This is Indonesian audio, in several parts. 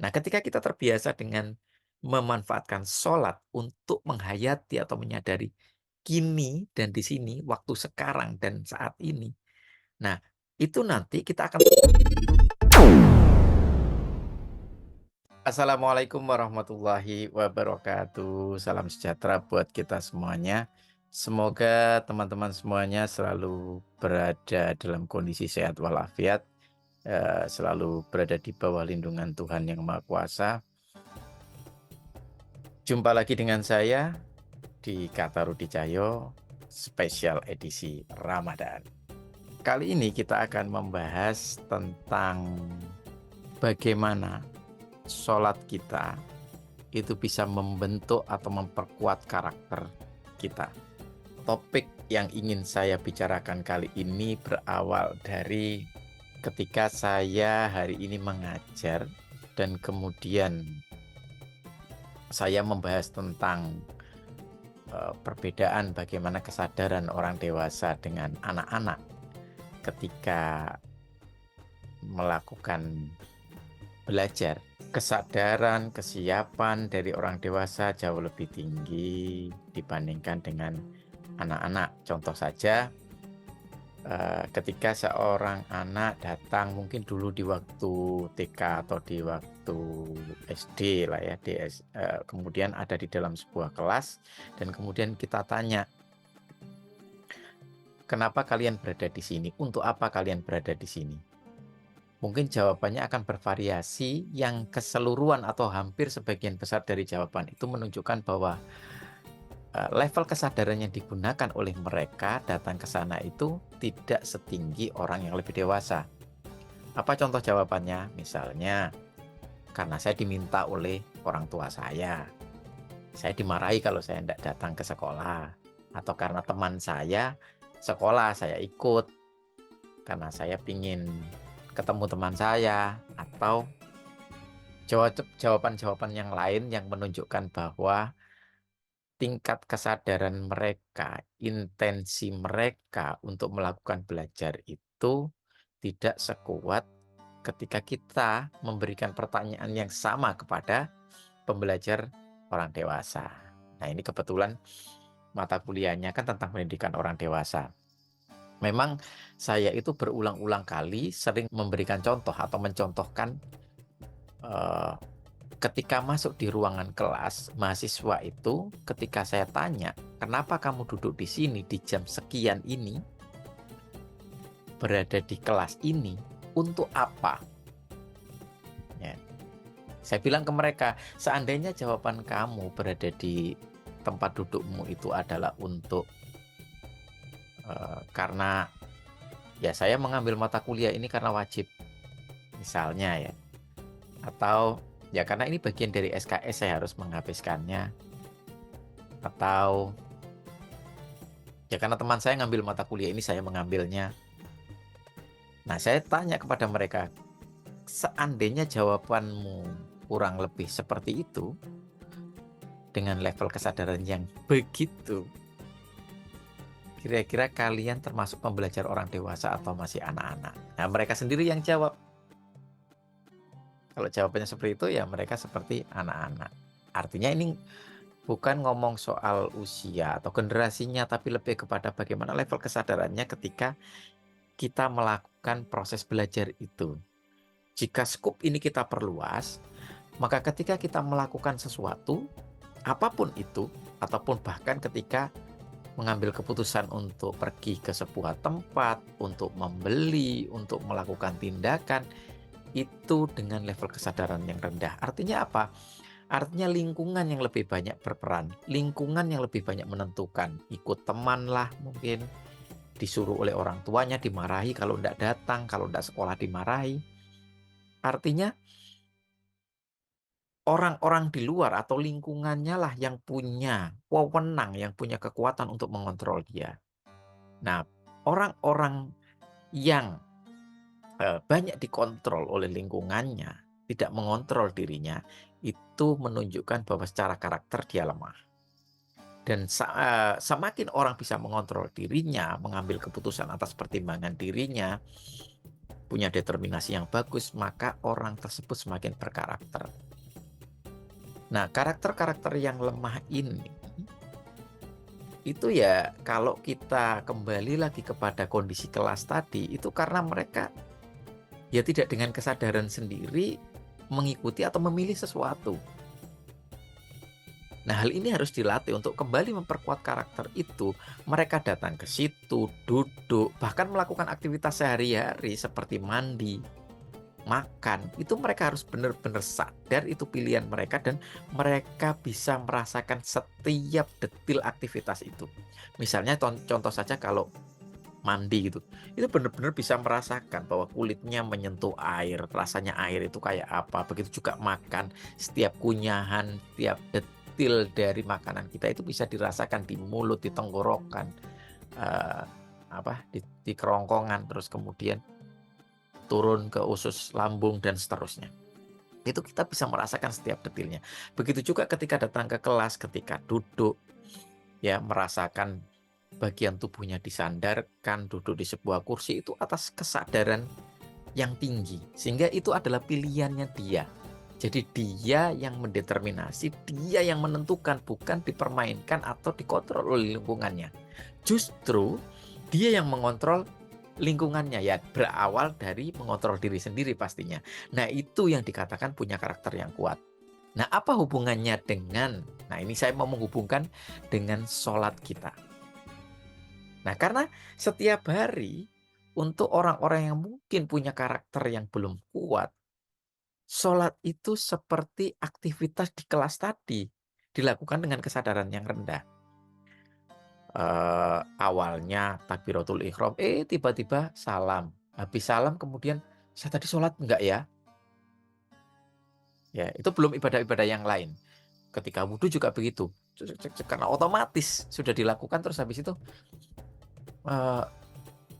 Nah, ketika kita terbiasa dengan memanfaatkan sholat untuk menghayati atau menyadari kini dan di sini, waktu sekarang dan saat ini. Nah, itu nanti kita akan. Assalamualaikum warahmatullahi wabarakatuh. Salam sejahtera buat kita semuanya. Semoga teman-teman semuanya selalu berada dalam kondisi sehat walafiat, selalu berada di bawah lindungan Tuhan Yang Maha Kuasa. Jumpa lagi dengan saya di Kata Rudi Cahyo, spesial edisi Ramadan. Kali ini kita akan membahas tentang bagaimana sholat kita itu bisa membentuk atau memperkuat karakter kita. Topik yang ingin saya bicarakan kali ini berawal dari ketika saya hari ini mengajar dan kemudian saya membahas tentang perbedaan bagaimana kesadaran orang dewasa dengan anak-anak ketika melakukan belajar. Kesadaran, kesiapan dari orang dewasa jauh lebih tinggi dibandingkan dengan anak-anak. Contoh saja, ketika seorang anak datang mungkin dulu di waktu TK atau di waktu SD lah ya, kemudian ada di dalam sebuah kelas dan kemudian kita tanya, kenapa kalian berada di sini? Untuk apa kalian berada di sini? Mungkin jawabannya akan bervariasi, yang keseluruhan atau hampir sebagian besar dari jawaban itu menunjukkan bahwa level kesadaran yang digunakan oleh mereka datang ke sana itu tidak setinggi orang yang lebih dewasa. Apa contoh jawabannya? Misalnya, karena saya diminta oleh orang tua saya dimarahi kalau saya tidak datang ke sekolah. Atau karena teman saya sekolah, saya ikut. Karena saya ingin ketemu teman saya. Atau jawaban-jawaban yang lain yang menunjukkan bahwa tingkat kesadaran mereka, intensi mereka untuk melakukan belajar itu tidak sekuat ketika kita memberikan pertanyaan yang sama kepada pembelajar orang dewasa. Nah, ini kebetulan mata kuliahnya kan tentang pendidikan orang dewasa. Memang saya itu berulang-ulang kali sering memberikan contoh atau mencontohkan ketika masuk di ruangan kelas, mahasiswa itu ketika saya tanya, kenapa kamu duduk di sini di jam sekian ini, berada di kelas ini, untuk apa? Ya. Saya bilang ke mereka, seandainya jawaban kamu berada di tempat dudukmu itu adalah untuk karena ya saya mengambil mata kuliah ini karena wajib, misalnya ya, atau ya karena ini bagian dari SKS saya harus menghabiskannya, atau ya karena teman saya ngambil mata kuliah ini saya mengambilnya. Nah, saya tanya kepada mereka, seandainya jawabanmu kurang lebih seperti itu, dengan level kesadaran yang begitu, kira-kira kalian termasuk pembelajar orang dewasa atau masih anak-anak? Nah, mereka sendiri yang jawab. Kalau jawabannya seperti itu, ya mereka seperti anak-anak. Artinya ini bukan ngomong soal usia atau generasinya, tapi lebih kepada bagaimana level kesadarannya ketika kita melakukan proses belajar itu. Jika skup ini kita perluas, maka ketika kita melakukan sesuatu, apapun itu, ataupun bahkan ketika mengambil keputusan untuk pergi ke sebuah tempat, untuk membeli, untuk melakukan tindakan, itu dengan level kesadaran yang rendah. Artinya apa? Artinya lingkungan yang lebih banyak berperan, lingkungan yang lebih banyak menentukan. Ikut teman lah mungkin, disuruh oleh orang tuanya, dimarahi kalau tidak datang, kalau tidak sekolah dimarahi. Artinya orang-orang di luar atau lingkungannya lah yang punya wewenang, yang punya kekuatan untuk mengontrol dia. Nah, orang-orang yang banyak dikontrol oleh lingkungannya, tidak mengontrol dirinya, itu menunjukkan bahwa secara karakter dia lemah. Dan semakin orang bisa mengontrol dirinya, mengambil keputusan atas pertimbangan dirinya, punya determinasi yang bagus, maka orang tersebut semakin berkarakter. Nah, karakter-karakter yang lemah ini, itu ya kalau kita kembali lagi kepada kondisi kelas tadi, itu karena mereka ya tidak dengan kesadaran sendiri mengikuti atau memilih sesuatu. Nah, hal ini harus dilatih untuk kembali memperkuat karakter itu. Mereka datang ke situ, duduk, bahkan melakukan aktivitas sehari-hari seperti mandi, makan. Itu mereka harus benar-benar sadar itu pilihan mereka dan mereka bisa merasakan setiap detil aktivitas itu. Misalnya contoh saja kalau mandi gitu, itu benar-benar bisa merasakan bahwa kulitnya menyentuh air, rasanya air itu kayak apa. Begitu juga makan, setiap kunyahan, setiap detil dari makanan kita itu bisa dirasakan di mulut, di tenggorokan, eh, di kerongkongan, terus kemudian turun ke usus lambung dan seterusnya. Itu kita bisa merasakan setiap detilnya. Begitu juga ketika datang ke kelas, ketika duduk, ya merasakan bagian tubuhnya disandarkan, duduk di sebuah kursi itu atas kesadaran yang tinggi. Sehingga itu adalah pilihannya dia. Jadi dia yang mendeterminasi, dia yang menentukan, bukan dipermainkan atau dikontrol oleh lingkungannya. Justru dia yang mengontrol lingkungannya, ya berawal dari mengontrol diri sendiri pastinya. Nah, itu yang dikatakan punya karakter yang kuat. Nah, apa hubungannya dengan, nah ini saya mau menghubungkan dengan sholat kita. Nah, karena setiap hari untuk orang-orang yang mungkin punya karakter yang belum kuat, sholat itu seperti aktivitas di kelas tadi, dilakukan dengan kesadaran yang rendah. Awalnya takbiratul ihram, tiba-tiba salam. Habis salam kemudian, saya tadi sholat enggak ya? Ya, itu belum ibadah-ibadah yang lain. Ketika wudhu juga begitu. Karena otomatis sudah dilakukan, terus habis itu eh,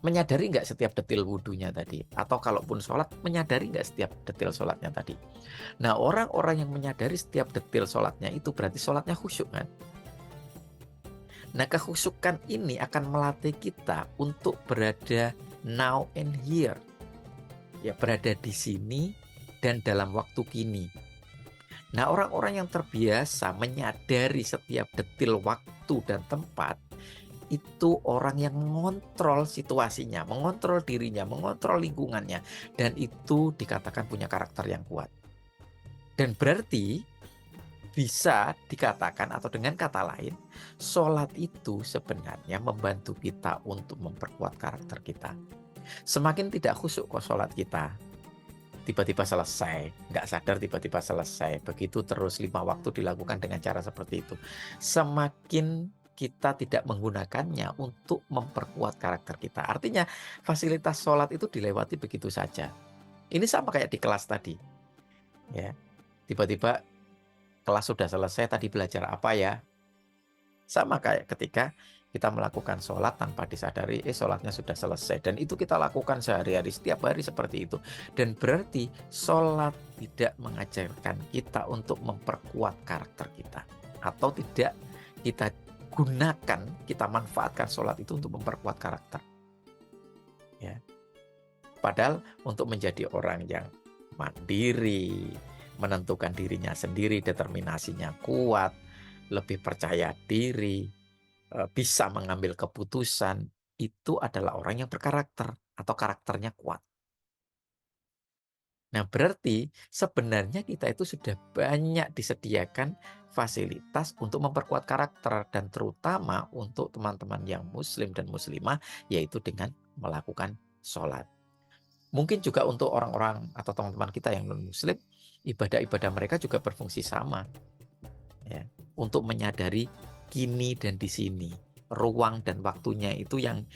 menyadari nggak setiap detil wudhunya tadi? Atau kalaupun sholat, menyadari nggak setiap detil sholatnya tadi? Nah, orang-orang yang menyadari setiap detil sholatnya itu berarti sholatnya khusyuk kan? Nah, kekhusyukan ini akan melatih kita untuk berada now and here. Ya, berada di sini dan dalam waktu kini. Nah, orang-orang yang terbiasa menyadari setiap detil waktu dan tempat, itu orang yang mengontrol situasinya, mengontrol dirinya, mengontrol lingkungannya. Dan itu dikatakan punya karakter yang kuat. Dan berarti bisa dikatakan atau dengan kata lain, sholat itu sebenarnya membantu kita untuk memperkuat karakter kita. Semakin tidak khusyuk kok sholat kita, tiba-tiba selesai, nggak sadar tiba-tiba selesai. Begitu terus 5 waktu dilakukan dengan cara seperti itu. Semakin kita tidak menggunakannya untuk memperkuat karakter kita. Artinya fasilitas sholat itu dilewati begitu saja. Ini sama kayak di kelas tadi. Ya, tiba-tiba kelas sudah selesai, tadi belajar apa ya? Sama kayak ketika kita melakukan sholat tanpa disadari, sholatnya sudah selesai. Dan itu kita lakukan sehari-hari, setiap hari seperti itu. Dan berarti sholat tidak mengajarkan kita untuk memperkuat karakter kita. Atau tidak kita gunakan, kita manfaatkan sholat itu untuk memperkuat karakter. Ya. Padahal untuk menjadi orang yang mandiri, menentukan dirinya sendiri, determinasinya kuat, lebih percaya diri, bisa mengambil keputusan, itu adalah orang yang berkarakter atau karakternya kuat. Nah, berarti sebenarnya kita itu sudah banyak disediakan fasilitas untuk memperkuat karakter dan terutama untuk teman-teman yang muslim dan muslimah, yaitu dengan melakukan sholat. Mungkin juga untuk orang-orang atau teman-teman kita yang non-muslim, ibadah-ibadah mereka juga berfungsi sama. Ya, untuk menyadari kini dan di sini, ruang dan waktunya itu yang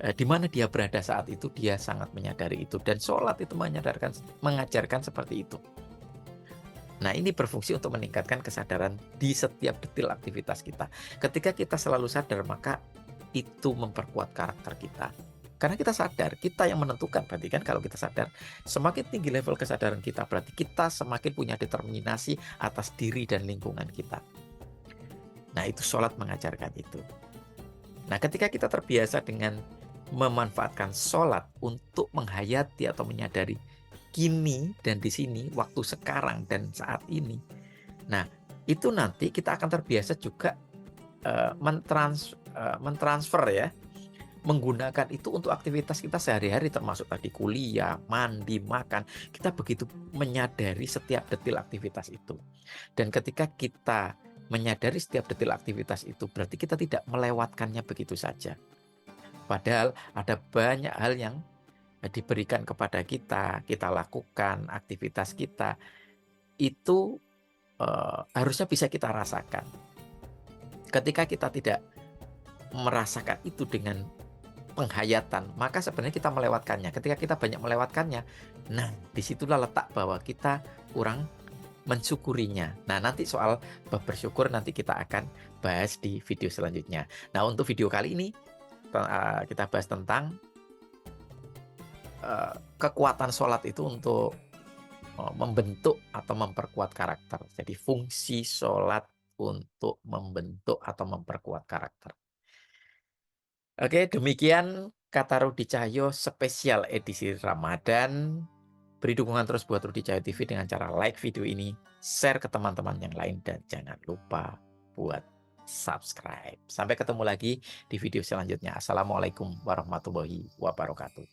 di mana dia berada saat itu, dia sangat menyadari itu. Dan sholat itu mengajarkan seperti itu. Nah, ini berfungsi untuk meningkatkan kesadaran di setiap detil aktivitas kita. Ketika kita selalu sadar, maka itu memperkuat karakter kita. Karena kita sadar, kita yang menentukan. Berarti kan kalau kita sadar, semakin tinggi level kesadaran kita, berarti kita semakin punya determinasi atas diri dan lingkungan kita. Nah, itu sholat mengajarkan itu. Nah, ketika kita terbiasa dengan memanfaatkan sholat untuk menghayati atau menyadari kini dan di sini, waktu sekarang dan saat ini. Nah, itu nanti kita akan terbiasa juga mentransfer ya, menggunakan itu untuk aktivitas kita sehari-hari, termasuk tadi kuliah, mandi, makan. Kita begitu menyadari setiap detil aktivitas itu. Dan ketika kita menyadari setiap detil aktivitas itu, berarti kita tidak melewatkannya begitu saja. Padahal ada banyak hal yang diberikan kepada kita, kita lakukan aktivitas kita, itu harusnya bisa kita rasakan. Ketika kita tidak merasakan itu dengan penghayatan, maka sebenarnya kita melewatkannya. Ketika kita banyak melewatkannya, nah disitulah letak bahwa kita kurang mensyukurinya. Nah, nanti soal bab bersyukur nanti kita akan bahas di video selanjutnya. Nah, untuk video kali ini kita bahas tentang kekuatan sholat itu untuk membentuk atau memperkuat karakter. Jadi fungsi sholat untuk membentuk atau memperkuat karakter. Oke, demikian kata Rudi Cahyo spesial edisi Ramadan. Beri dukungan terus buat Rudi Cahyo TV dengan cara like video ini, share ke teman-teman yang lain, dan jangan lupa buat subscribe. Sampai ketemu lagi di video selanjutnya. Assalamualaikum warahmatullahi wabarakatuh.